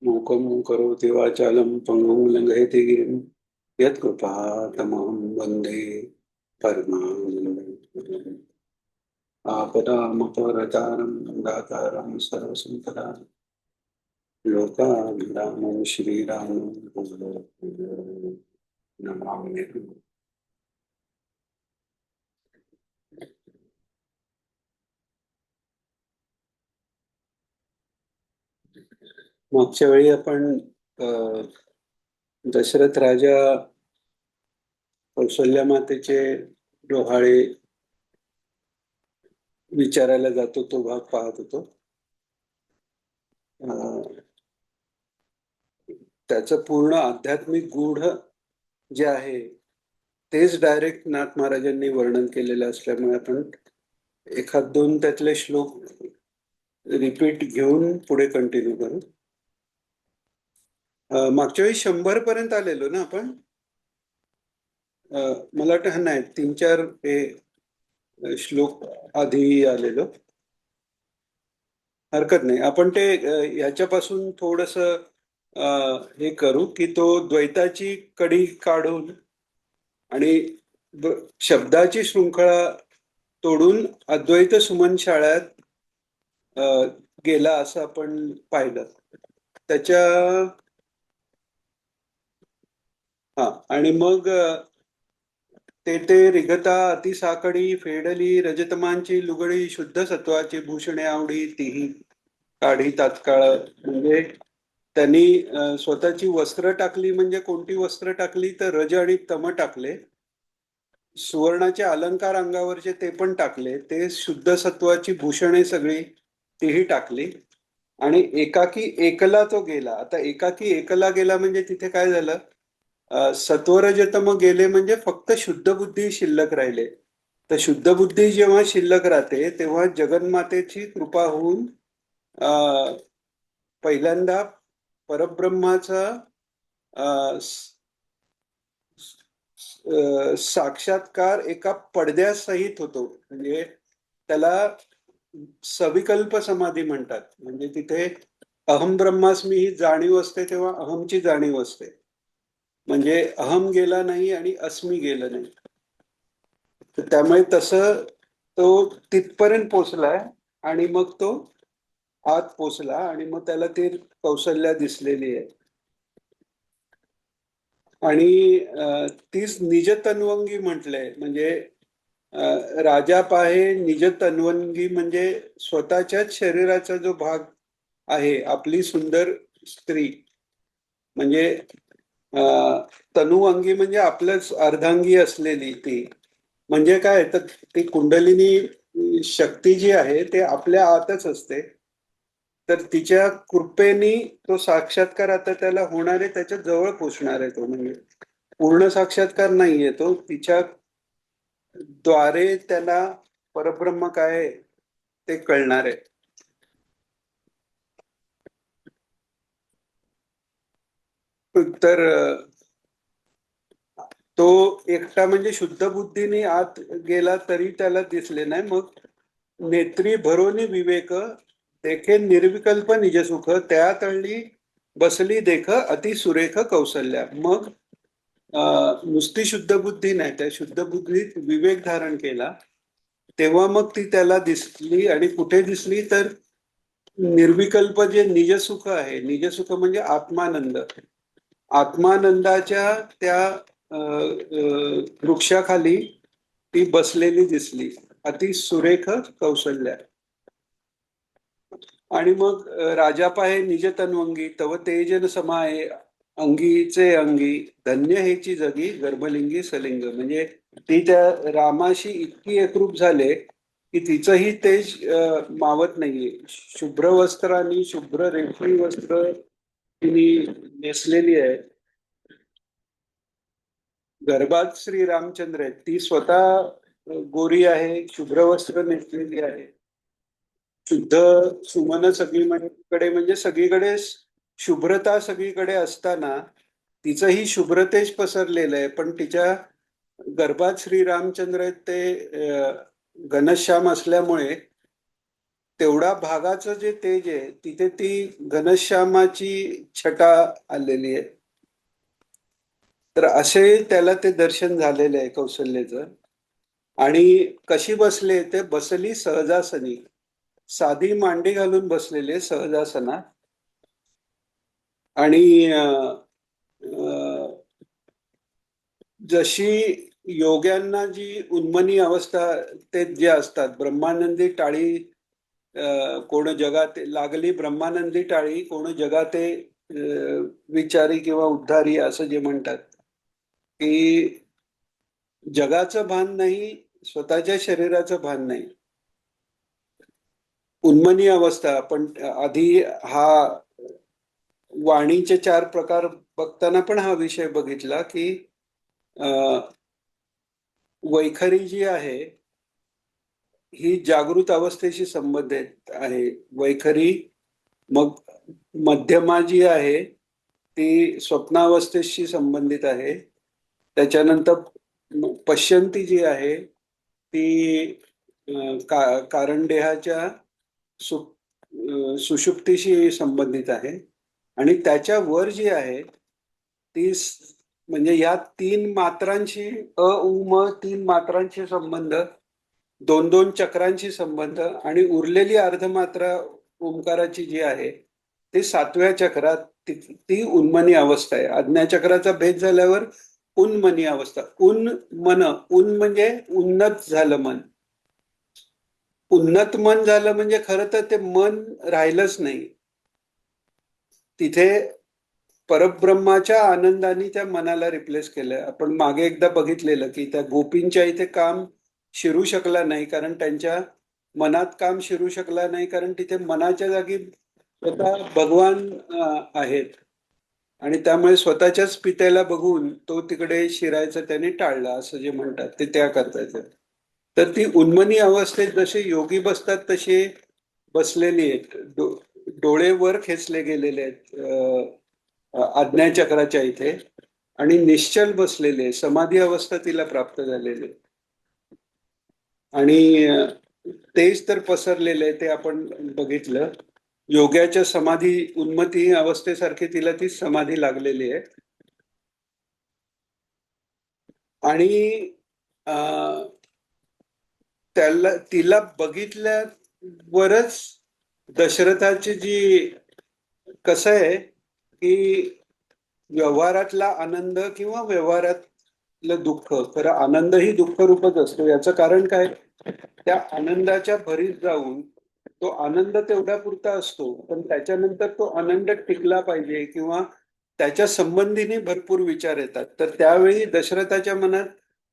मूकं करोति वाचालं पङ्गुं लङ्घयति गिरिं यत्कृपातमहं वन्दे परमानन्दं। आपदामपरतारं दातारं सर्वसम्पदां लोकाभिरामं श्रीरामं नमाम्यहम्। मागच्या वेळी आपण दशरथ राजा कौशल्या मातेचे डोहाळे विचारायला जातो तो भाग पाहत होतो. त्याचं पूर्ण आध्यात्मिक गूढ जे आहे तेच डायरेक्ट नाथ महाराजांनी वर्णन केलेलं असल्यामुळे आपण एखाद दोन त्यातले श्लोक रिपीट घेऊन पुढे कंटिन्यू करू. मागच्या वेळी 100 पर्यंत आलेलो ना आपण. मला वाटतं नाही 3-4 श्लोक आधी आलेलो. हरकत नाही, आपण ते ह्याच्यापासून थोडस हे करू की तो द्वैताची कडी काढून आणि शब्दाची शृंखला तोडून अद्वैत सुमन शाळ्यात गेला असं आपण पाहिलं. त्याच्या आणि मग ते रिगता अतिसाकडी फेडली रजतमांची लुगडी शुद्ध सत्वाची भूषणे आवडी तीही काढी तात्काळ. म्हणजे त्यांनी स्वतःची वस्त्र टाकली. म्हणजे कोणती वस्त्र टाकली तर रज आणि तम टाकले. सुवर्णाचे अलंकार अंगावरचे ते पण टाकले. ते शुद्ध सत्वाची भूषणे सगळी तीही टाकली आणि एकाकी एकला तो गेला. आता एकाकी एकला गेला म्हणजे तिथे काय झालं, सत्वरजतम गेले म्हणजे फक्त शुद्ध बुद्धी शिल्लक राहिले. तर शुद्ध बुद्धी जेव्हा शिल्लक राहते तेव्हा जगन्मातेची कृपा होऊन पहिल्यांदा परब्रह्माचा साक्षात्कार एका पडद्यासहित होतो. म्हणजे त्याला सविकल्प समाधी म्हणतात. म्हणजे तिथे अहम ब्रह्मास्मी ही जाणीव असते तेव्हा अहमची जाणीव असते. म्हणजे अहम गेला नाही आणि अस्मी गेलं नाही. तर त्यामुळे तसं तो तिथपर्यंत पोचलाय आणि मग तो आत पोचला आणि मग त्याला ती कौशल्या दिसलेली आहे. आणि तीच निज तन्वंगी म्हटलंय. म्हणजे राजा पाहे निज तन्वंगी म्हणजे स्वतःच्याच शरीराचा जो भाग आहे आपली सुंदर स्त्री. म्हणजे तनुअंगी म्हणजे आपलंच अर्धांगी असलेली ती. म्हणजे काय तर ती कुंडलिनी शक्ती जी आहे ते आपल्या आतच असते. तर तिच्या कृपेनी तो साक्षात्कार आता त्याला होणार आहे, त्याच्या जवळ पोचणार आहे तो. म्हणजे पूर्ण साक्षात्कार नाहीये तो, तिच्या द्वारे त्याला परब्रह्म काय ते कळणार आहे. तर तो एकटा म्हणजे शुद्ध बुद्धीने आत गेला तरी त्याला दिसले नाही. मग नेत्री भरोनी विवेक देखे निर्विकल्प निजसुख त्या तळली बसली देख अति सुरेख कौशल्या. मग नुसती शुद्ध बुद्धी नाही, त्या शुद्ध बुद्धीत विवेक धारण केला तेव्हा मग ती त्याला दिसली. आणि कुठे दिसली तर निर्विकल्प जे निजसुख आहे. निजसुख म्हणजे आत्मानंद. आत्मानंदाच्या त्या वृक्षाखाली ती बसलेली दिसली. अति सुरेख कौशल्या. आणि मग राजा पाहे निज तन्वंगी तव तेजन समाये अंगीचे अंगी धन्य हेची जगी गर्भलिंगी सलिंग. म्हणजे ती त्या रामाशी इतकी एकरूप झाले की तिचंही तेज मावत नाहीये. शुभ्र वस्त्र आणि शुभ्र रेशमी वस्त्र तिने नेसलेली आहे. गर्भात श्री रामचंद्र आहेत. ती स्वतः गोरी आहे, शुभ्र वस्त्र नेसलेली आहे. शुद्ध सुमन सगळीकडे म्हणजे सगळीकडे शुभ्रता सगळीकडे असताना तिचंही शुभ्रतेज पसरलेलं आहे. पण तिच्या गर्भात श्री रामचंद्र आहेत ते घनश्याम असल्यामुळे तेवढा भागाचं जे तेज आहे तिथे ती घनश्यामाची छटा आलेली आहे. तर असे त्याला ते दर्शन झालेलं आहे कौसल्याचं. आणि कशी बसले ते बसली सहजासनी, साधी मांडी घालून बसलेले सहजासनात. आणि जशी योग्यांना जी उन्मनी अवस्था ते जे असतात, ब्रह्मानंदी टाळी कोण जगात लागली, ब्रह्मानंदी टाळी कोण जगाते विचारी किंवा उद्धारी असं जे म्हणतात की जगाचं भान नाही, स्वतःच्या शरीराचं भान नाही, उन्मनी अवस्था. पण आधी हा वाणीचे 4 प्रकार बघताना पण हा विषय बघितला की वैखरी जी आहे ही जागृत अवस्थेशी संबंधित आहे. वैखरी, मग मध्यमा जी आहे ती स्वप्नावस्थेशी संबंधित आहे. त्याच्यानंतर पश्यंती जी आहे ती कारणदेहाच्या सुषुप्तीशी संबंधित आहे. आणि त्याच्या वर जी आहे ती म्हणजे या 3 मात्रांशी अ उ म 3 मात्रांशी संबंध, 2-2 चक्रांशी संबंध, आणि उरलेली अर्धमात्रा ओंकाराची जी आहे ती 7व्या चक्रात, ती उन्मनी अवस्था आहे. आज्ञाचक्राचा भेद झाल्यावर उन्मनी अवस्था. उन्मन, उन म्हणजे उन्नत झालं मन. उन्नत मन झालं म्हणजे खरं तर ते मन राहिलंच नाही तिथे. परब्रह्माच्या आनंदाने त्या मनाला रिप्लेस केलं. आपण मागे एकदा बघितलेलं की त्या गोपींच्या इथे काम शिरू शकला नाही, कारण त्यांच्या मनात काम शिरू शकला नाही, कारण तिथे मनाच्या जागी स्वतः भगवान आहेत. आणि त्यामुळे स्वतःच्याच पित्याला बघून तो तिकडे शिरायचं त्याने टाळला, असं जे म्हणतात ते त्या करतायचं. तर ती उन्मनी अवस्थेत जसे योगी बसतात तसे बसलेली आहेत. डोळे वर खेचले गेलेले आहेत आज्ञाचक्राच्या इथे, आणि निश्चल बसलेले, समाधी अवस्था तिला प्राप्त झालेली. आणि तेच तर पसरलेलं आहे ते आपण बघितलं. योग्याच्या समाधी उन्मती अवस्थेसारखी तिला ती समाधी लागलेली आहे. आणि त्याला तिला बघितल्यावरच दशरथाची जी, कसं आहे की व्यवहारातला आनंद किंवा व्यवहारातलं दुःख, खरं आनंद ही दुःख रूपच असतो. याचं कारण काय, त्या आनंदाच्या भरीत जाऊन तो आनंद तेवढ्या पुरता असतो, पण त्याच्यानंतर तो आनंद टिकला पाहिजे किंवा त्याच्या संबंधीने भरपूर विचार येतात. तर त्यावेळी दशरथाच्या मनात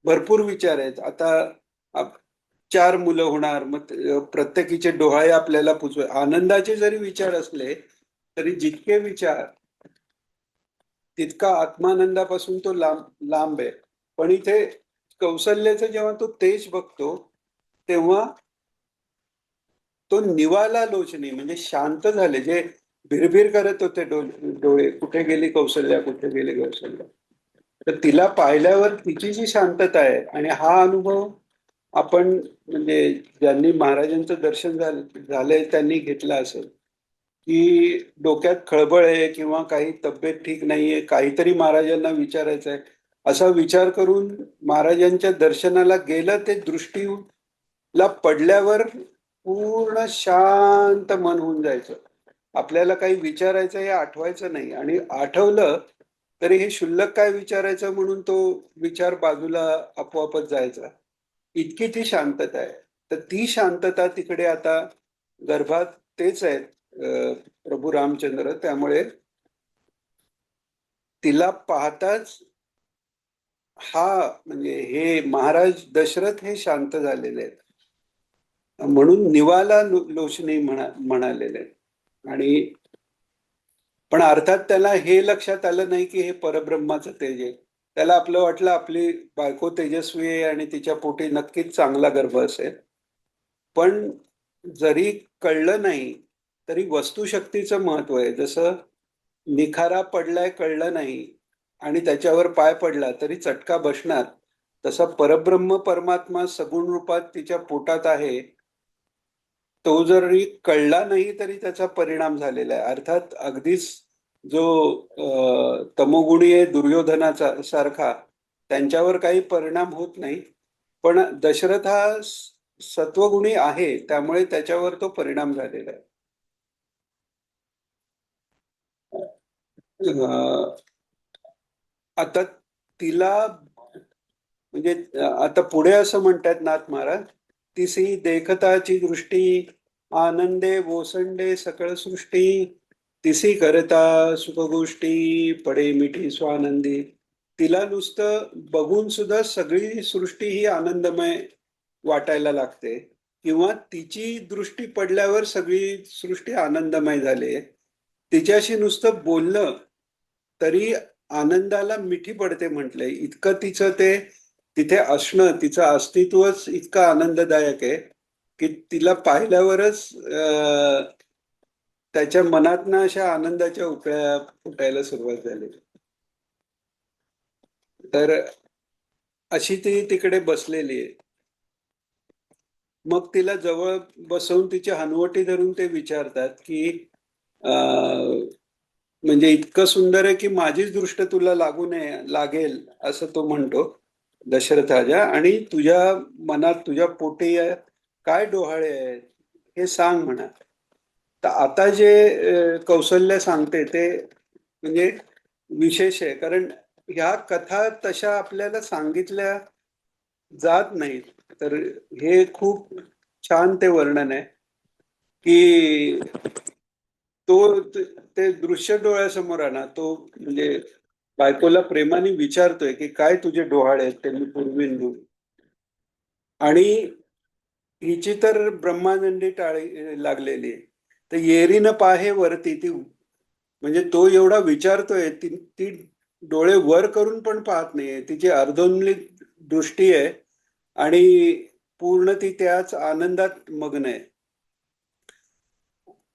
भरपूर विचार आहेत. आता 4 मुलं होणार, मग प्रत्येकीचे डोहाळे आपल्याला पुजवे. आनंदाचे जरी विचार असले तरी जितके विचार तितका आत्मानंदापासून तो लांब आहे. पण इथे कौसल्याचं जेव्हा तो तेज बघतो तेव्हा तो निवाला लोचनी, म्हणजे शांत झाले. जे भिरभिर करत होते डोळे, कुठे गेली कौसल्या, कुठे गेली कौसल्या, तर तिला पाहिल्यावर तिची जी शांतता आहे. आणि हा अनुभव आपण म्हणजे ज्यांनी महाराजांचं दर्शन झालंय त्यांनी घेतला असेल की डोक्यात खळबळ आहे किंवा काही तब्येत ठीक नाहीये, काहीतरी महाराजांना विचारायचं आहे, असा विचार करून महाराजांच्या दर्शनाला गेलं, ते दृष्टीला पडल्यावर पूर्ण शांत मन होऊन जायचं. आपल्याला काही विचारायचं हे आठवायचं नाही, आणि आठवलं तरी हे शुल्लक काय विचारायचं म्हणून तो विचार बाजूला आपोआपच जायचा. इतकी ती शांतता आहे. तर ती शांतता तिकडे आता गर्भात तेच आहेत प्रभू रामचंद्र. त्यामुळे तिला पाहताच हा म्हणजे हे महाराज दशरथ हे शांत झालेले आहेत, म्हणून निवाला लोचनी म्हणालेले आहेत. आणि पण अर्थात त्याला हे लक्षात आलं नाही की हे परब्रह्माचं तेज आहे. त्याला आपलं वाटलं आपली बायको तेजस्वी आहे आणि तिच्या पोटी नक्कीच चांगला गर्भ असेल. पण जरी कळलं नाही तरी वस्तुशक्तीचं महत्व आहे. जसं निखारा पडलाय कळलं नाही आणि त्याच्यावर पाय पडला तरी चटका बसणार, तसा परब्रह्म परमात्मा सगुण रूपात तिच्या पोटात आहे तो जरी कळला नाही तरी त्याचा परिणाम झालेला आहे. अर्थात अगदीच जो तमोगुणी आहे दुर्योधनाचा सारखा त्यांच्यावर काही परिणाम होत नाही. पण दशरथ हा सत्वगुणी आहे, त्यामुळे त्याच्यावर तो परिणाम झालेला आहे. अ, आता तिला म्हणजे आता पुढे असं म्हणतात नाथ महाराज, तिसी देखताची दृष्टी आनंदे ओसंडे सकळ सृष्टी, तिसी करता सुखगोष्टी पडे मिठी स्वानंदी. तिला नुसतं बघून सुद्धा सगळी सृष्टी ही आनंदमय वाटायला लागते, किंवा तिची दृष्टी पडल्यावर सगळी सृष्टी आनंदमय झाली. तिच्याशी नुसतं बोललं तरी आनंदाला मिठी पडते म्हटलंय. इतकं तिचं ते तिथे असणं, तिचं अस्तित्वच इतकं आनंददायक आहे की तिला पाहिल्यावरच त्याच्या मनातनं अशा आनंदाच्या उकळ्या फुटायला सुरुवात झाली. तर अशी ती तिकडे बसलेली आहे. मग तिला जवळ बसवून तिची हनवटी धरून ते विचारतात की म्हणजे इतकं सुंदर आहे की माझीच दृष्ट तुला लागू नये लागेल, असं तो म्हणतो दशरथ राजा. आणि तुझ्या मनात तुझ्या पोटी काय डोहाळे आहेत हे सांग म्हणा. तर आता जे कौशल्य सांगते ते म्हणजे विशेष आहे, कारण ह्या कथा तशा आपल्याला सांगितल्या जात नाहीत. तर हे खूप छान ते वर्णन आहे की तो ते दृश्य डोळ्यासमोर आणा. तो म्हणजे बायकोला प्रेमाने विचारतोय की काय तुझे डोहाळे आहेत ते मी पुरवीन म्हणून. आणि हिची तर ब्रह्मानंदी टाळी लागलेली आहे. तर येरीन पाहे वरती ती, म्हणजे तो एवढा विचारतोय, ती डोळे वर करून पण पाहत नाहीये. तिची अर्धोन्मिलित दृष्टी आहे आणि पूर्ण ती त्याच आनंदात मग्न आहे.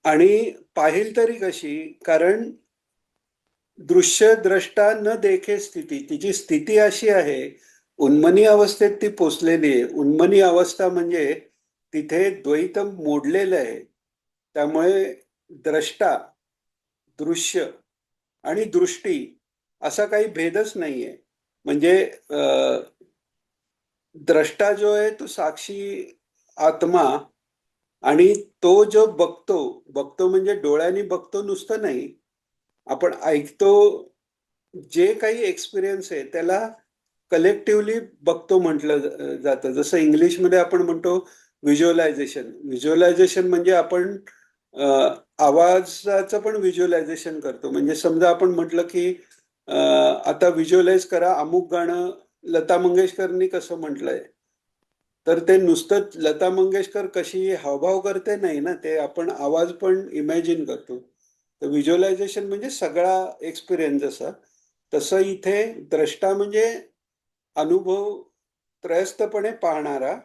आणि पाहिल तरी कशी, कारण दृश्य द्रष्टा न देखे स्थिती, तिची स्थिती अशी आहे, उन्मनी अवस्थेत ती पोचलेली आहे. उन्मनी अवस्था म्हणजे तिथे द्वैत मोडलेलं आहे. त्यामुळे द्रष्टा, दृश्य आणि दृष्टी असा काही भेदच नाहीये. म्हणजे द्रष्टा जो आहे तो साक्षी आत्मा, आणि तो जो बघतो, बघतो म्हणजे डोळ्यांनी बघतो नुसतं नाही, आपण ऐकतो. जे काही एक्सपिरियन्स आहे त्याला कलेक्टिव्हली बघतो म्हटलं जातं. जसं इंग्लिशमध्ये आपण म्हणतो व्हिज्युअलायझेशन. व्हिज्युअलायझेशन म्हणजे आपण आवाजाचं पण व्हिज्युअलायझेशन करतो. म्हणजे समजा आपण म्हटलं की आता व्हिज्युअलाइज करा अमुक गाणं लता मंगेशकरनी कसं म्हटलंय, तर ते नुसतं लता मंगेशकर कशी हावभाव करते नाही ना, ते आपण आवाज पण इमॅजिन करतो. तर व्हिज्युअलायझेशन म्हणजे सगळा एक्सपिरियन्स जसा, तसं इथे द्रष्टा म्हणजे अनुभव त्रयस्थपणे पाहणारा,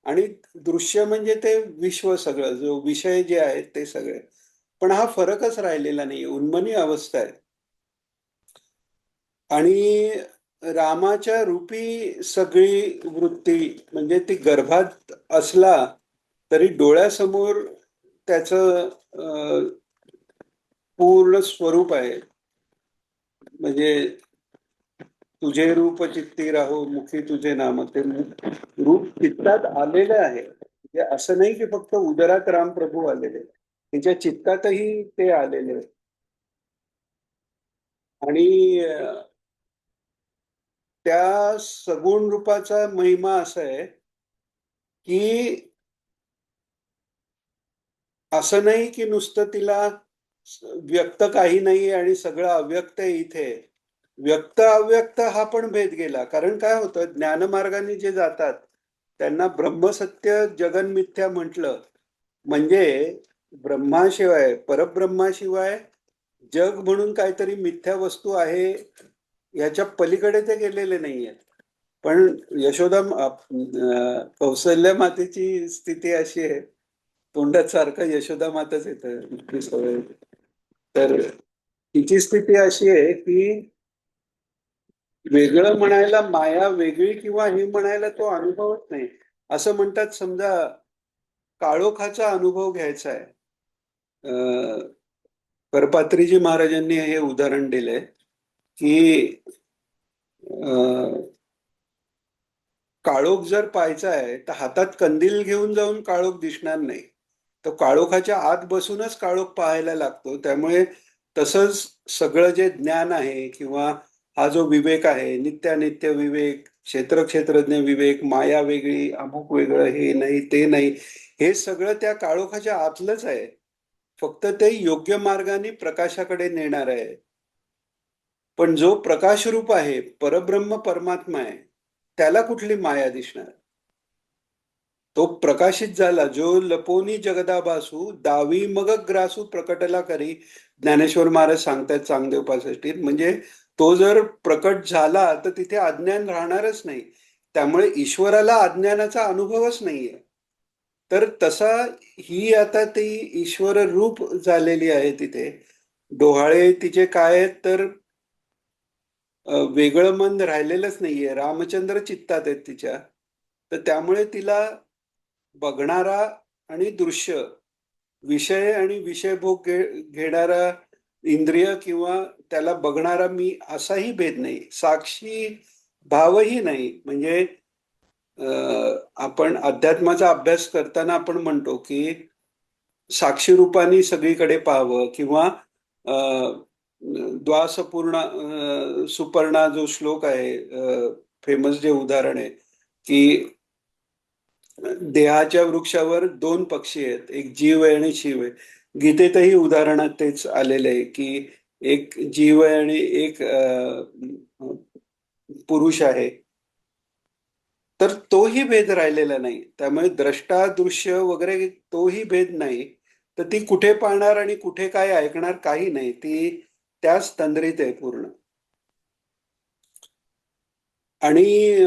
आणि दृश्य म्हणजे ते विश्व सगळं, जो विषय जे आहेत ते सगळे. पण हा फरकच राहिलेला नाही, उन्मनी अवस्था आहे. आणि रामाच्या रूपी सगळी वृत्ती, म्हणजे ती गर्भात असला तरी डोळ्यासमोर त्याचं पूर्ण स्वरूप आहे. म्हणजे तुझे रूप चित्ती राहो मुखी तुझे नाम, ते रूप चित्तात आलेलं आहे. म्हणजे असं नाही की फक्त उदरात राम प्रभू आलेले, तिच्या चित्तातही ते आलेले. आणि त्या सगुण रूपाचा महिमा असा आहे की असं नाही की नुसतं तिला व्यक्त काही नाही आणि सगळं अव्यक्त आहे इथे. व्यक्त अव्यक्त हा पण भेद गेला. कारण काय होतं, ज्ञानमार्गाने जे जातात त्यांना ब्रह्मसत्य जगन मिथ्या म्हटलं म्हणजे ब्रह्माशिवाय, परब्रह्माशिवाय जग म्हणून काहीतरी मिथ्या वस्तू आहे ह्याच्या पलीकडे ते गेलेले नाहीयेत. पण यशोदा कौसल्या मातेची स्थिती अशी आहे, तोंडात सारखं यशोदा माताच येतं इतकी सवय. तर तिची स्थिती अशी आहे की वेगळं म्हणायला, माया वेगळी किंवा हे म्हणायला तो अनुभवच नाही. असं म्हणतात समजा काळोखाचा अनुभव घ्यायचा आहे. करपात्रीजी महाराजांनी हे उदाहरण दिलंय की काळोख जर पाहायचा आहे तर हातात कंदील घेऊन जाऊन काळोख दिसणार नाही. तो काळोखाच्या आत बसूनच काळोख पाहायला लागतो. त्यामुळे तसंच सगळं जे ज्ञान आहे किंवा हा जो विवेक आहे, नित्यानित्य विवेक, क्षेत्रज्ञ विवेक, माया वेगळी, अमुक वेगळं, हे नाही ते नाही, हे सगळं त्या काळोखाच्या आतलंच आहे. फक्त ते योग्य मार्गाने प्रकाशाकडे नेणार आहे. पण जो प्रकाशरूप आहे, परब्रह्म परमात्मा आहे, त्याला कुठली माया दिसणार? तो प्रकाशित झाला. जो लपोनी जगदाभासू दावी मग ग्रासू प्रकटला करी, ज्ञानेश्वर महाराज सांगतात चांगदेव पासष्टीत. म्हणजे तो जर प्रकट झाला तर तिथे अज्ञान राहणारच नाही. त्यामुळे ईश्वराला अज्ञानाचा अनुभवच नाहीये. तर तसा ही आता ती ईश्वर रूप झालेली आहे तिथे. डोहाळे तिचे काय आहेत तर वेगळं मन राहिलेलंच नाहीये. रामचंद्र चित्तात आहेत तिच्या. तर त्यामुळे तिला बघणारा आणि दृश्य, विषय आणि विषयभोग घेणारा इंद्रिय किंवा त्याला बघणारा मी असाही भेद नाही. साक्षी भावही नाही. म्हणजे आपण अध्यात्माचा अभ्यास करताना आपण म्हणतो की साक्षी रूपाने सगळीकडे पाहावं किंवा द्वासपूर्णा सुपर्णा जो श्लोक आहे, फेमस जे उदाहरण आहे की देहाच्या वृक्षावर दोन पक्षी आहेत, एक जीव आहे आणि शिव आहे. गीतेतही उदाहरणात तेच आलेलं आहे की एक जीव आहे आणि एक पुरुष आहे. तर तोही भेद राहिलेला नाही. त्यामुळे द्रष्टा दृश्य वगैरे तोही भेद नाही. तर ती कुठे पाहणार आणि कुठे काय ऐकणार काही नाही. ती त्याच तंद्रीत आहे पूर्ण. आणि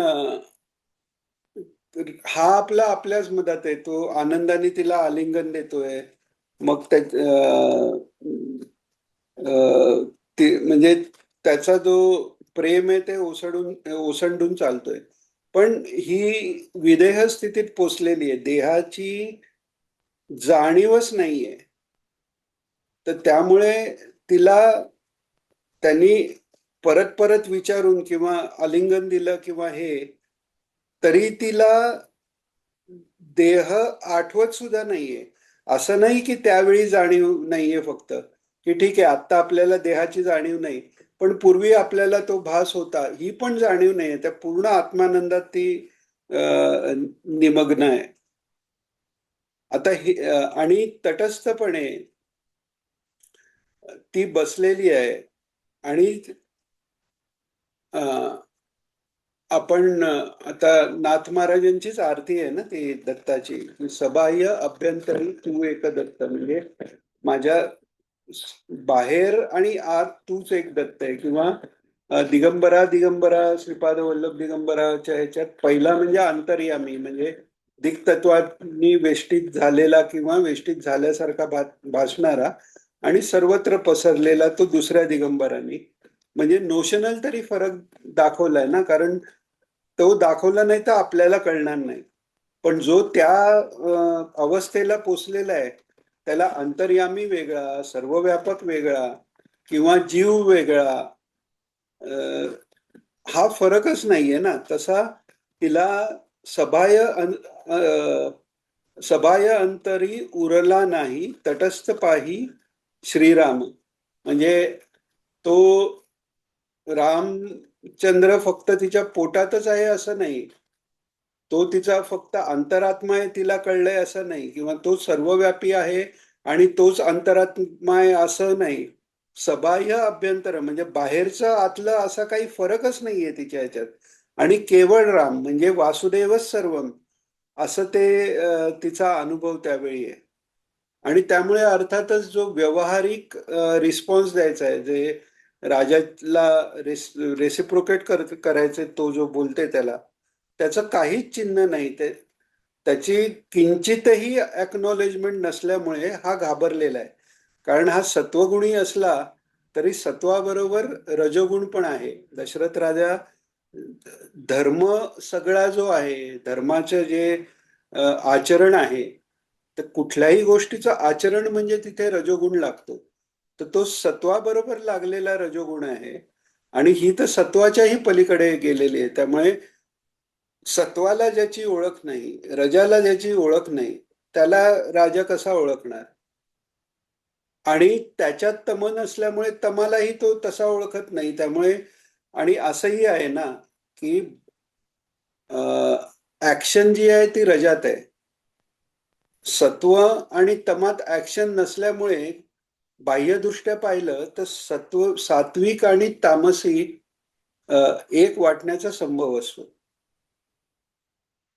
हा आपला आपल्याच मधात आहे. तो आनंदाने तिला आलिंगन देतोय. मग त्या म्हणजे त्याचा जो प्रेम आहे ते ओसंडून चालतोय. पण ही विदेह स्थितीत पोचलेली आहे. देहाची जाणीवच नाहीये. तर त्यामुळे तिला त्यांनी परत परत विचारून किंवा आलिंगन दिलं किंवा हे, तरी तिला देह आठवत सुद्धा नाहीये. असं नाही की त्यावेळी जाणीव नाहीये फक्त, की ठीक आहे आता आपल्याला देहाची जाणीव नाही, पण पूर्वी आपल्याला तो भास होता, ही पण जाणीव नाहीये. त्या पूर्ण आत्मानंदात ती निमग्न आहे. आता ही आणि तटस्थपणे ती बसलेली आहे. आणि आपण आता नाथ महाराजांचीच आरती आहे ना ती दत्ताची, सबाह्य अभ्यंतरी तू एक दत्त. म्हणजे माझ्या बाहेर आणि आत तूच एक दत्त आहे. किंवा दिगंबरा दिगंबरा श्रीपाद वल्लभ दिगंबराच्या ह्याच्यात पहिला म्हणजे अंतर्यामी, म्हणजे दिक्तत्वानी वेष्टीत झालेला किंवा वेष्टीत झाल्यासारखा भासणारा आणि सर्वत्र पसरलेला तो दुसऱ्या दिगंबरांनी. म्हणजे नोशनल तरी फरक दाखवलाय ना, कारण तो दाखवला नाही तर आपल्याला कळणार नाही. पण जो त्या अवस्थेला पोचलेला आहे त्याला अंतर्यामी वेगळा, सर्वव्यापक वेगळा किंवा जीव वेगळा, हा फरकच नाहीये ना. तसा तिला सबाह्य सबाह्य अंतरी उरला नाही, तटस्थ पाही श्रीराम. म्हणजे तो रामचंद्र फक्त तिच्या पोटातच आहे असं नाही. तो तिचा फक्त अंतरात्मा आहे तिला कळलंय असं नाही, किंवा तो सर्वव्यापी आहे आणि तोच अंतरात्मा आहे असं नाही. सबाह्य अभ्यंतर म्हणजे बाहेरचं आतलं असा काही फरकच नाहीये तिच्या ह्याच्यात. आणि केवळ राम म्हणजे वासुदेवच सर्वम असं ते तिचा अनुभव त्यावेळी आहे. आणि त्यामुळे अर्थातच जो व्यावहारिक रिस्पॉन्स द्यायचा आहे, जे राजाला रेसिप्रोकेट करायचे, तो जो बोलते त्याला, त्याचं काहीच चिन्ह नाही. त्याची किंचितही अॅक्नॉलेजमेंट नसल्यामुळे हा घाबरलेला आहे. कारण हा सत्वगुणी असला तरी सत्वाबरोबर रजोगुण पण आहे. दशरथ राजा धर्म सगळा जो आहे, धर्माचं जे आचरण आहे तर कुठल्याही गोष्टीचं आचरण म्हणजे तिथे रजोगुण लागतो. तर तो सत्वाबरोबर लागलेला रजोगुण आहे आणि ही तर सत्वाच्याही पलीकडे गेलेली आहे. त्यामुळे सत्वाला ज्याची ओळख नाही, रजाला ज्याची ओळख नाही, त्याला राजा कसा ओळखणार? आणि त्याच्यात तम नसल्यामुळे तमालाही तो तसा ओळखत नाही. त्यामुळे आणि असंही आहे ना, की ऍक्शन जी आहे ती रजात आहे. सत्व आणि तमात ऍक्शन नसल्यामुळे बाह्यदृष्ट्या पाहिलं तर सत्व सात्विक आणि तामसी एक वाटण्याचा संभव असतो.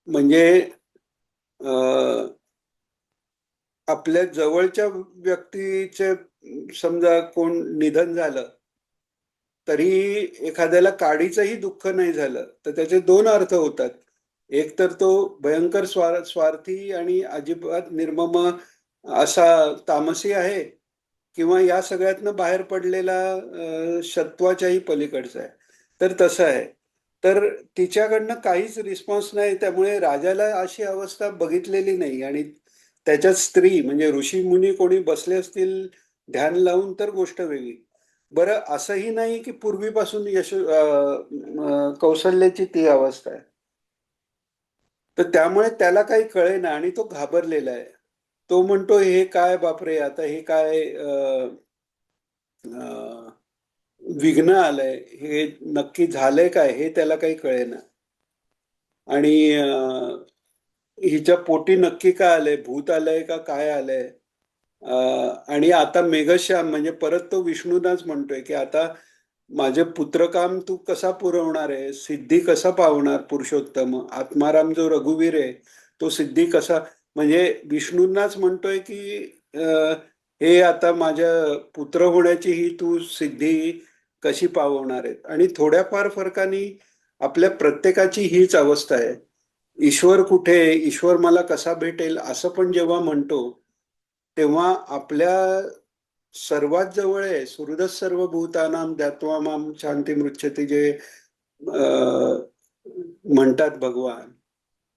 म्हणजे आपल्या जवळच्या व्यक्तीचे समजा कोण निधन झालं तरी एखाद्याला काडीचंही दुःख नाही झालं तर त्याचे दोन अर्थ होतात. एक तर तो भयंकर स्वार्थी आणि अजिबात निर्मम असा तामसी आहे किंवा या सगळ्यातनं बाहेर पडलेला सत्वाच्याही पलीकडचा आहे. तर तसं आहे. तर तिच्याकडनं काहीच रिस्पॉन्स नाही. त्यामुळे राजाला अशी अवस्था बघितलेली नाही आणि त्याच्यात स्त्री म्हणजे ऋषी मुनी कोणी बसले असतील ध्यान लावून तर गोष्ट वेगळी. बरं असंही नाही की पूर्वीपासून कौशल्याची ती अवस्था आहे. तर त्यामुळे त्याला काही कळेना आणि तो घाबरलेला आहे. तो म्हणतो हे काय बापरे आता हे काय विघ्न आलंय, हे नक्की झालंय काय हे त्याला काही कळेना. आणि हिच्या पोटी नक्की काय आलंय, भूत आलंय का काय आलंय. आणि आता मेघश्याम म्हणजे परत तो विष्णूनाच म्हणतोय की आता माझे पुत्रकाम तू कसा पुरवणार आहे, सिद्धी कसा पावणार पुरुषोत्तम आत्माराम जो रघुवीर आहे तो सिद्धी कसा, म्हणजे विष्णूंनाच म्हणतोय की हे आता माझ्या पुत्र होण्याची ही तू सिद्धी कशी पाववणार आहे. आणि थोड्याफार फरकाने आपल्या प्रत्येकाची हीच अवस्था आहे. ईश्वर कुठे, ईश्वर मला कसा भेटेल असं पण जेव्हा म्हणतो तेव्हा आपल्या सर्वात जवळ आहे सुहृदः सर्वभूतानां ध्यात्वा मां शांतिमृच्छति जे म्हणतात भगवान,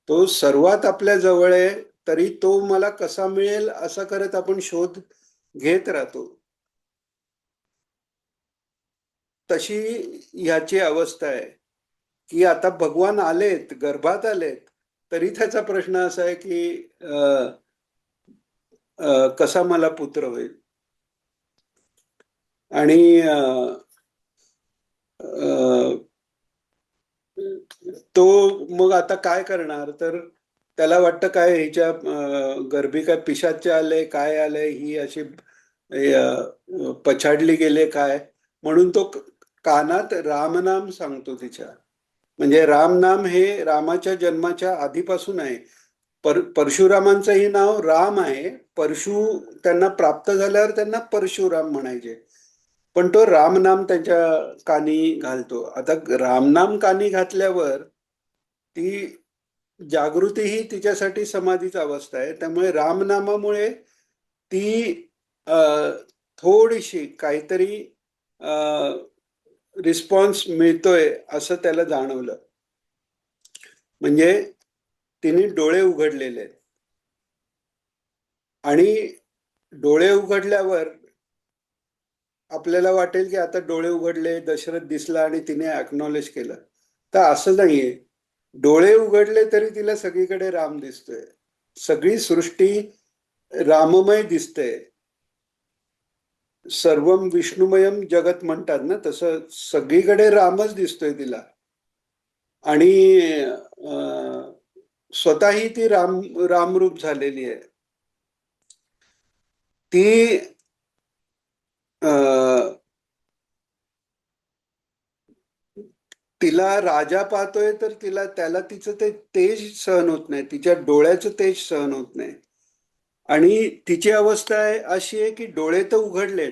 तो सर्वात आपल्या जवळ आहे. तरी तो मला कसा मिळेल असं करत आपण शोध घेत राहतो. तशी ह्याची अवस्था आहे की आता भगवान आलेत, गर्भात आलेत, तरी त्याचा प्रश्न असा आहे की कसा मला पुत्र होईल. आणि तो मग आता काय करणार, तर त्याला वाटतं काय हिच्या गर्भी काय पिशाच्च आले काय आलंय, ही अशी पछाडली गेले काय, म्हणून तो कानात रामनाम सांगतो तिच्या. म्हणजे रामनाम हे रामाच्या जन्माच्या आधीपासून आहे. परशुरामांचंही नाव राम आहे. परशु त्यांना प्राप्त झाल्यावर त्यांना परशुराम म्हणायचे. पण तो रामनाम त्यांच्या कानी घालतो. आता रामनाम कानी घातल्यावर ती जागृती ही तिच्यासाठी समाधीच अवस्था आहे. त्यामुळे रामनामामुळे ती अ, थोडीशी काहीतरी रिस्पॉन्स मिळतोय असं त्याला जाणवलं. म्हणजे तिने डोळे उघडलेले आहेत आणि डोळे उघडल्यावर आपल्याला वाटेल की आता डोळे उघडले, दशरथ दिसला आणि तिने अॅक्नॉलेज केलं. तर असं नाहीये. डोळे उघडले तरी तिला सगळीकडे राम दिसतोय. सगळी सृष्टी राममय दिसते. सर्वम विष्णुमयम जगत म्हणतात ना, तसं सगळीकडे रामच दिसतोय तिला. आणि स्वतःही ती रामरूप झालेली आहे. ती तिला राजा पाहतोय तर त्याला तिचं ते तेज सहन होत नाही, तिच्या डोळ्याचं तेज सहन होत नाही. आणि तिची अवस्था आहे अशी आहे की डोळे तर उघडलेत,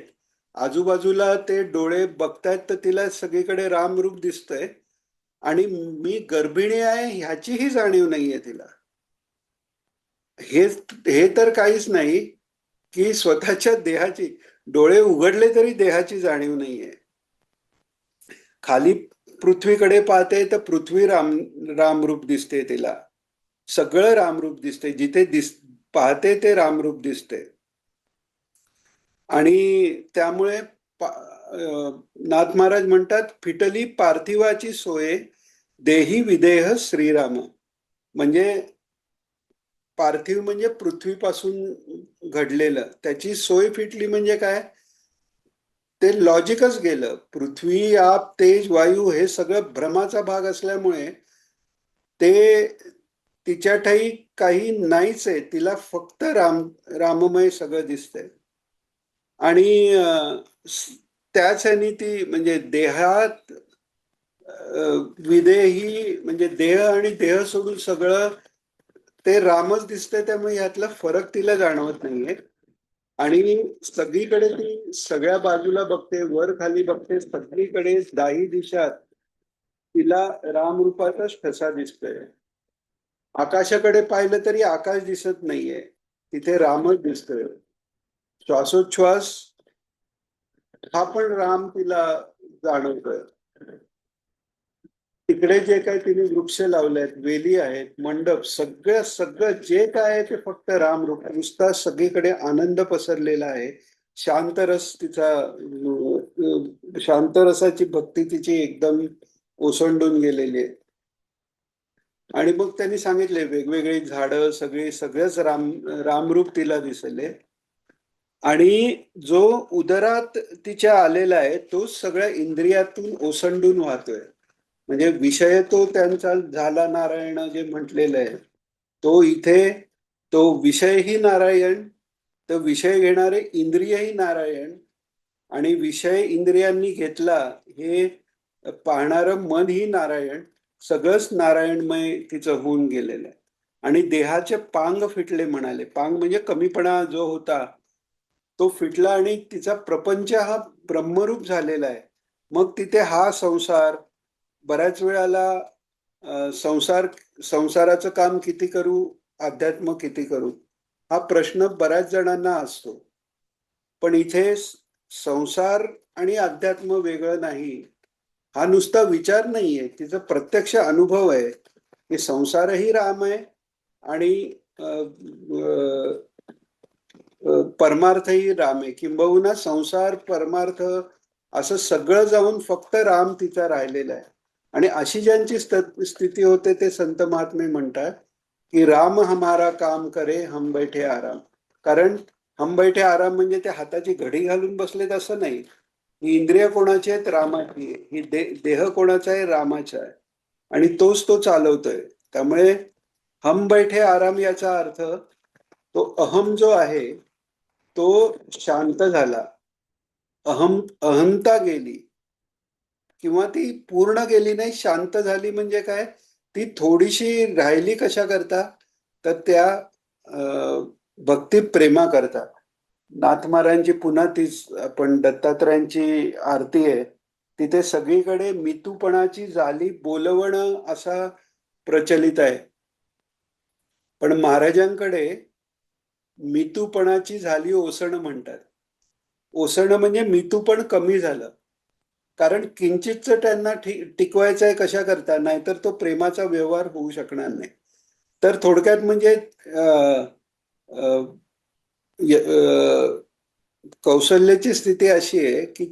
आजूबाजूला ते डोळे बघतायत तर तिला सगळीकडे रामरूप दिसतंय आणि मी गर्भिणी आहे ह्याचीही जाणीव नाहीये तिला. हे हे तर काहीच नाही की स्वतःच्या देहाची, डोळे उघडले तरी देहाची जाणीव नाहीये. खाली पृथ्वीकडे पाहते तर पृथ्वी रामरूप दिसते तिला. सगळं रामरूप दिसते. जिथे पाहते ते रामरूप दिसते. आणि त्यामुळे नाथ महाराज म्हणतात, फिटली पार्थिवाची सोय देही विदेह श्रीराम. म्हणजे पार्थिव म्हणजे पृथ्वीपासून घडलेलं, त्याची सोय फिटली म्हणजे काय, ते लॉजिकच गेलं. पृथ्वी, आप, तेज, वायू हे सगळं भ्रमाचा भाग असल्यामुळे ते तिच्या ठाई काही नाहीच आहे. तिला फक्त राममय सगळं दिसतंय. आणि त्याच ह्यानी ती म्हणजे देहात विदेही म्हणजे देह आणि देह सोडून सगळं ते रामच दिसतंय. त्यामुळे यातला फरक तिला जाणवत नाहीये. आणि सगळीकडे ती सगळ्या बाजूला बघते, वर खाली बघते, सगळीकडे दाही दिशात तिला रामरूपाचाच ठसा दिसतोय. आकाशाकडे पाहिलं तरी आकाश दिसत नाहीये, तिथे रामच दिसतोय. श्वासोच्छ्वास हा पण राम तिला जाणवतोय. तिकडे जे काही तिने वृक्ष लावले आहेत, वेली आहेत, मंडप, सगळं सगळं जे काय आहे ते फक्त राम रूप. नुसता सगळीकडे आनंद पसरलेला आहे. शांतरस तिचा, शांतरसाची भक्ती तिची एकदम ओसंडून गेलेली आहे. आणि मग त्यांनी सांगितले वेगवेगळी झाडं सगळी, सगळंच रामरूप तिला दिसले. आणि जो उदरात तिच्या आलेला आहे तो सगळ्या इंद्रियातून ओसंडून वाहतोय. म्हणजे विषय तो त्यांचा झाला नारायण जे म्हटलेलं आहे, तो इथे तो विषयही नारायण, तो विषय घेणारे इंद्रियही नारायण, आणि विषय इंद्रियांनी घेतला हे पाहणारं मन ही नारायण. सगळंच नारायणमय तिचं होऊन गेलेलं आहे. आणि देहाचे पांग फिटले म्हणाले. पांग म्हणजे कमीपणा जो होता तो फिटला आणि तिचा प्रपंच हा ब्रह्मरूप झालेला आहे. मग तिथे हा संसार, बऱ्याच वेळाला संसाराचं काम किती करू, अध्यात्म किती करू, हा प्रश्न बऱ्याच जणांना असतो. पण इथे संसार आणि अध्यात्म वेगळं नाही, हा नुसता विचार नाहीये, तिचा प्रत्यक्ष अनुभव आहे की संसारही राम आहे आणि परमार्थही राम आहे. किंबहुना संसार, परमार्थ असं सगळं जाऊन फक्त राम तिचा राहिलेला आहे. आणि अशी ज्यांची स्थिती होते ते संत महात्मे म्हणतात की राम हमारा काम करे हम बैठे आराम. कारण हम बैठे आराम म्हणजे ते हाताची घडी घालून बसलेत असं नाही. ही इंद्रिय कोणाची आहेत, रामाची आहे. ही देह कोणाचा आहे, रामाचा आहे. आणि तोच तो चालवतोय. त्यामुळे हम बैठे आराम याचा अर्थ तो अहम जो आहे तो शांत झाला. अहंता गेली, किंवा ती पूर्ण गेली नाही, शांत झाली. म्हणजे काय, ती थोडीशी राहिली. कशा करता, तर त्या भक्ती प्रेमा करता. नाथ महाराजांची पुन्हा तीच आपण दत्तात्रयांची आरती आहे, तिथे सगळीकडे मितूपणाची झाली बोलवणं असा प्रचलित आहे. पण महाराजांकडे मितूपणाची झाली ओसण म्हणतात. ओसणं म्हणजे मितूपण कमी झालं. कारण किंचितच त्यांना टिकवायचं आहे. कशा करता, नाहीतर तो प्रेमाचा व्यवहार होऊ शकणार नाही. तर थोडक्यात म्हणजे कौशल्याची स्थिती अशी आहे की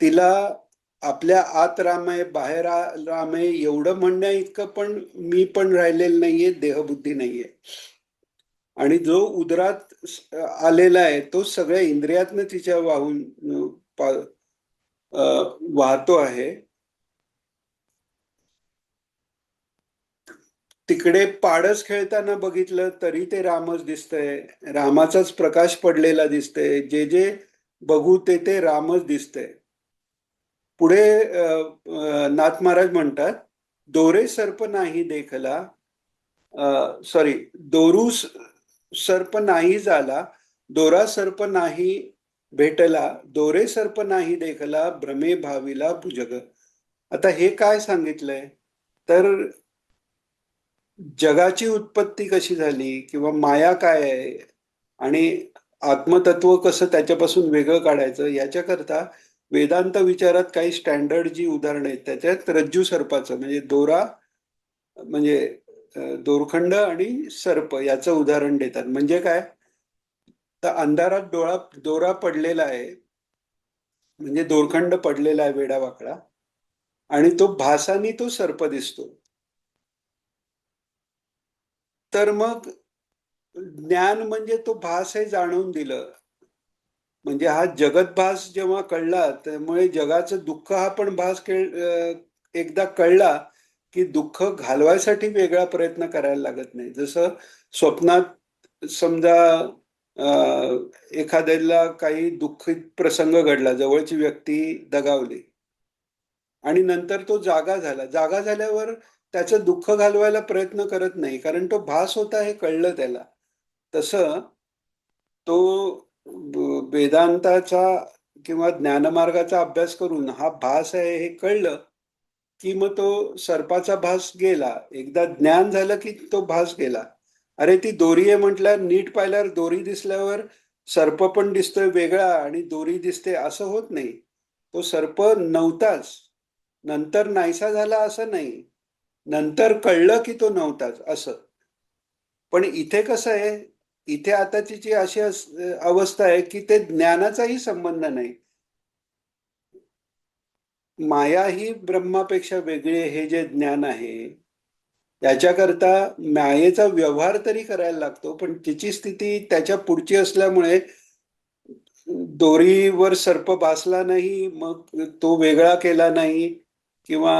तिला आपल्या आत राम आहे, बाहेर राम आहे एवढं म्हणण्या इतकं पण मी पण राहिलेलं नाहीये, देहबुद्धी नाहीये. आणि जो उदरात आलेला आहे तो सगळ्या इंद्रियातनं तिच्या वाहून वाहतो आहे. तिकडे पाडस खेळताना बघितलं तरी ते रामच दिसतंय, रामाचाच प्रकाश पडलेला दिसतंय. जे जे बघू ते रामच दिसतंय. पुढे नाथ महाराज म्हणतात, दोरे सर्प नाही देखला, सॉरी, दोरू सर्प नाही झाला, दोरा सर्प नाही भेटला, दोरे सर्प नाही देखला, भ्रमे भाविला भुजग. आता हे काय सांगितलंय, तर जगाची उत्पत्ती कशी झाली, किंवा माया काय आहे, आणि आत्मतत्व कसं त्याच्यापासून वेगळं काढायचं, याच्याकरता वेदांत विचारात काही स्टँडर्ड जी उदाहरणं आहेत, त्याच्यात रज्जू सर्पाचं म्हणजे दोरा म्हणजे दोरखंड आणि सर्प याचं उदाहरण देतात. म्हणजे काय, तर अंधारात दोरा पडलेला आहे, म्हणजे दोरखंड पडलेला आहे वेडावाकडा, आणि तो भासानी तो सर्प दिसतो. तर मग ज्ञान म्हणजे तो भास हे जाणून दिलं. म्हणजे हा जगत भास जेव्हा कळला, त्यामुळे जगाचं दुःख हा पण भास एकदा कळला की दुःख घालवायसाठी वेगळा प्रयत्न करायला लागत नाही. जसं स्वप्नात समजा एखाद्याला काही दुःखित प्रसंग घडला, जवळची व्यक्ती दगावली आणि नंतर तो जागा झाला. जागा झाल्यावर त्याचं दुःख घालवायला प्रयत्न करत नाही, कारण तो भास होता हे कळलं त्याला. तसं तो वेदांताचा किंवा ज्ञानमार्गाचा अभ्यास करून हा भास आहे हे कळलं की मग तो सर्पाचा भास गेला. एकदा ज्ञान झालं की तो भास गेला. अरे ती दोरी आहे म्हटल्यावर नीट पाहिल्यावर दोरी दिसल्यावर सर्प पण दिसतोय वेगळा आणि दोरी दिसते असं होत नाही. तो सर्प नव्हताच, नंतर नाहीसा झाला असं नाही, नंतर कळलं की तो नव्हताच असं. पण इथे कसं आहे, इथे आताची जी अशी अवस्था आहे की ते ज्ञानाचाही संबंध नाही. माया ही ब्रह्मापेक्षा वेगळी हे जे ज्ञान आहे, याच्याकरता मायेचा व्यवहार तरी करायला लागतो, पण तिची स्थिती त्याच्या पुढची असल्यामुळे दोरीवर सर्प भासला नाही, मग तो वेगळा केला नाही किंवा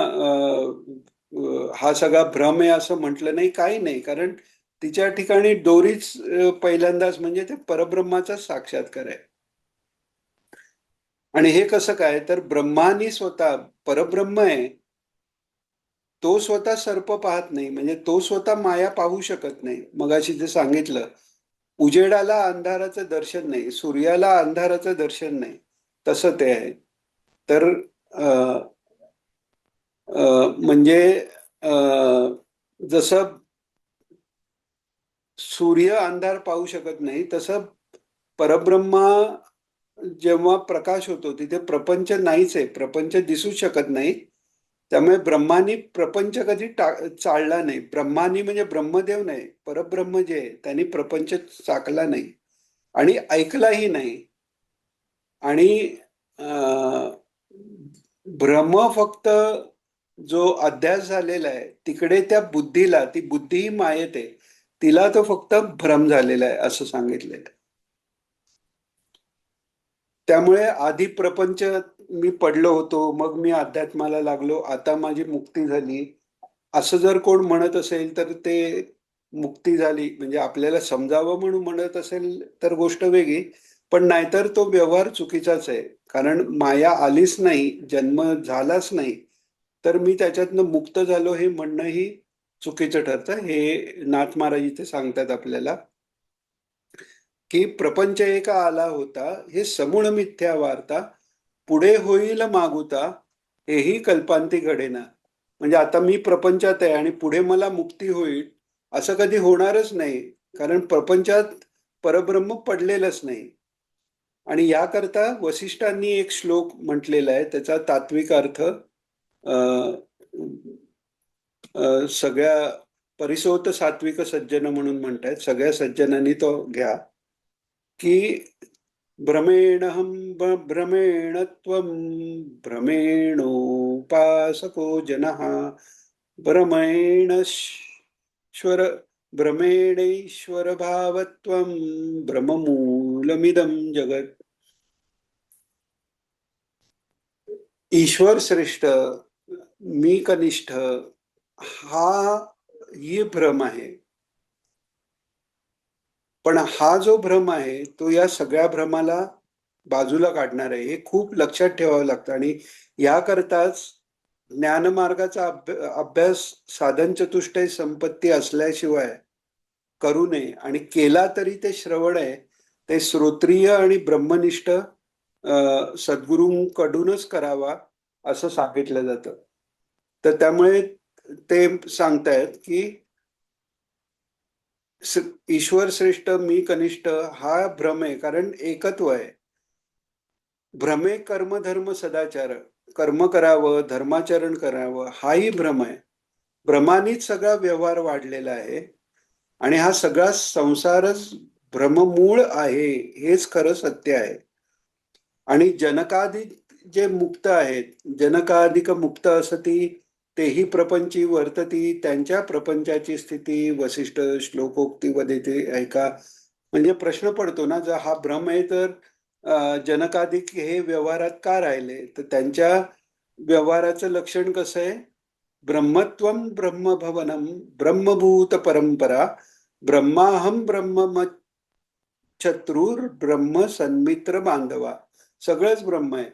हा सगळा भ्रम आहे असं म्हटलं नाही, काही नाही. कारण तिच्या ठिकाणी दोरीच पहिल्यांदाच म्हणजे ते परब्रह्माचा साक्षात्कार आहे. आणि हे कसं काय, तर ब्रह्मानी स्वतः परब्रह्म आहे, तो स्वतः सर्प पाहत नाही, म्हणजे तो स्वतः माया पाहू शकत नाही. मगाशी जे सांगितलं, उजेडाला अंधाराचं दर्शन नाही, सूर्याला अंधाराचं दर्शन नाही, तसं ते आहे. तर अ, अ, म्हणजे अ, जसं सूर्य अंधार पाहू शकत नाही, तसं परब्रह्मा जेव्हा प्रकाश होतो तिथे प्रपंच नाहीच आहे, प्रपंच दिसू शकत नाही. त्यामुळे ब्रह्मानी प्रपंच कधी चालला नाही. ब्रह्मानी म्हणजे ब्रह्मदेव नाही, परब्रह्म जे आहे त्यांनी प्रपंच चाकला नाही आणि ऐकलाही नाही. आणि अ, भ्रम फक्त जो अध्यास झालेला आहे तिकडे त्या बुद्धीला, ती बुद्धी ही मायेत आहे, तिला तो फक्त भ्रम झालेला आहे असं सांगितलंय. त्यामुळे आधी प्रपंच मी पडलो होतो, मग मी अध्यात्माला लागलो, आता माझी मुक्ती झाली, असं जर कोण म्हणत असेल तर ते मुक्ती झाली म्हणजे आपल्याला समजावं म्हणून म्हणत असेल तर गोष्ट वेगळी, पण नाहीतर तो व्यवहार चुकीचाच आहे. कारण माया आलीच नाही, जन्म झालाच नाही, तर मी त्याच्यातनं मुक्त झालो हे म्हणणंही चुकीचं ठरतं. हे नाथ महाराज इथे सांगतात आपल्याला की प्रपंच एका आला होता, हे समूळ मिथ्या वार्ता, पुढे होईल मागुता, हेही कल्पांती घडेना. म्हणजे आता मी प्रपंचात आहे आणि पुढे मला मुक्ती होईल असं कधी होणारच नाही, कारण प्रपंचात परब्रह्म पडलेलंच नाही. आणि याकरता वसिष्ठांनी एक श्लोक म्हटलेला आहे, त्याचा तात्विक अर्थ सगळ्या परिसोत सात्विक सज्जन म्हणून म्हणतायत, सगळ्या सज्जनांनी तो घ्या की भ्रमेणहं भ्रमेण त्वं भ्रमेणोपासको जनः भ्रमेणश्वर भ्रमेणैश्वरभावत्वं भ्रममूलमिदं जगत्. ईश्वर श्रेष्ठ, मी कनिष्ठ, हा ही भ्रम आहे. पण हा जो भ्रम आहे तो या सगळ्या भ्रमाला बाजूला काढणार आहे, हे खूप लक्षात ठेवावं लागतं. आणि याकरताच ज्ञानमार्गाचा अभ्यास साधन चतुष्टय संपत्ती असल्याशिवाय करू नये, आणि केला तरी ते श्रवण आहे, ते श्रोत्रिय आणि ब्रह्मनिष्ठ सद्गुरूंकडूनच करावा असं सांगितलं जातं. तर त्यामुळे ते सांगतायत की ईश्वर श्रेष्ठ मी कनिष्ठ हा भ्रम आहे, कारण एकत्व आहे. भ्रमे कर्म धर्म सदाचार, कर्म करावं धर्माचरण करावं हाही भ्रम आहे. भ्रमानीच सगळा व्यवहार वाढलेला आहे आणि हा सगळा संसारच भ्रममूळ आहे, हेच खरं सत्य आहे. आणि जनकादी जे मुक्त आहेत, जनकाधिक मुक्त असती तेही प्रपंची वर्तती, त्यांच्या प्रपंचाची स्थिती वसिष्ठ श्लोकोक्ती वदेते ऐका. म्हणजे प्रश्न पडतो ना, जर हा भ्रम आहे तर जनकाधिक हे व्यवहारात का राहिले? तर त्यांच्या व्यवहाराचं लक्षण कसं आहे? ब्रह्मत्वम ब्रह्मभवनम ब्रह्मभूत परंपरा ब्रह्माहम ब्रह्म शत्रूर ब्रह्म सन्मित्र बांधवा. सगळंच ब्रह्म आहे.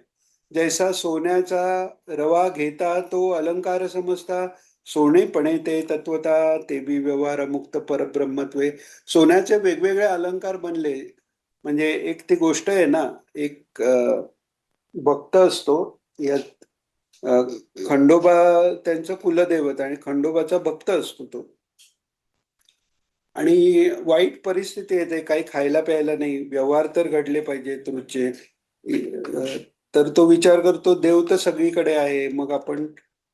जैसा सोन्याचा रवा घेता तो अलंकार समजता, सोने पणे ते तत्वता ते बी व्यवहार मुक्त परब्रह्मत्वे. सोन्याचे वेगवेगळे अलंकार बनले. म्हणजे एक ती गोष्ट आहे ना, एक भक्त असतो यात, अ, खंडोबा त्यांचं कुलदैवत आणि खंडोबाचा भक्त असतो तो. आणि वाईट परिस्थिती येते, काही खायला प्यायला नाही, व्यवहार तर घडले पाहिजेत रोजचे. तर तो विचार करतो देव तर सगळीकडे आहे, मग आपण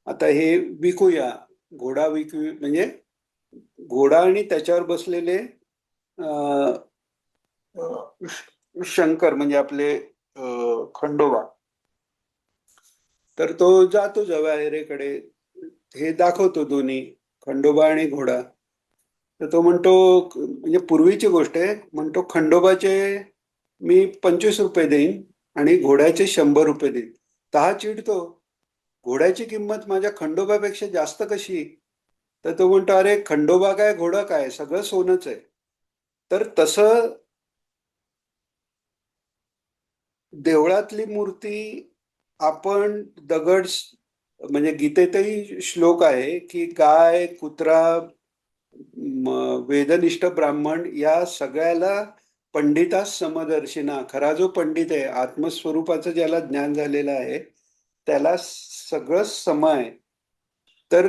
आता हे विकूया. घोडा विकू म्हणजे घोडा आणि त्याच्यावर बसलेले अ, शंकर म्हणजे आपले खंडोबा. तर तो जातो जवाहेरेकडे, हे दाखवतो दोन्ही, खंडोबा आणि घोडा. तर तो म्हणतो, म्हणजे पूर्वीची गोष्ट आहे, म्हणतो खंडोबाचे मी 25 रुपये देईन आणि घोड्याचे 100 रुपये देईन. तर हा चिडतो, घोड्याची किंमत माझ्या खंडोबापेक्षा जास्त कशी? तर तो म्हणतो, अरे खंडोबा काय घोडा काय, सगळं सोनच आहे. तर तसं देवळातली मूर्ती आपण दगड, म्हणजे गीतेतही श्लोक आहे की गाय, कुत्रा, वेदनिष्ठ ब्राह्मण या सगळ्याला पंडितास समदर्शिना. खरा जो पंडित आहे, आत्मस्वरूपाचं ज्याला ज्ञान झालेलं आहे, त्याला सगळं सम आहे. तर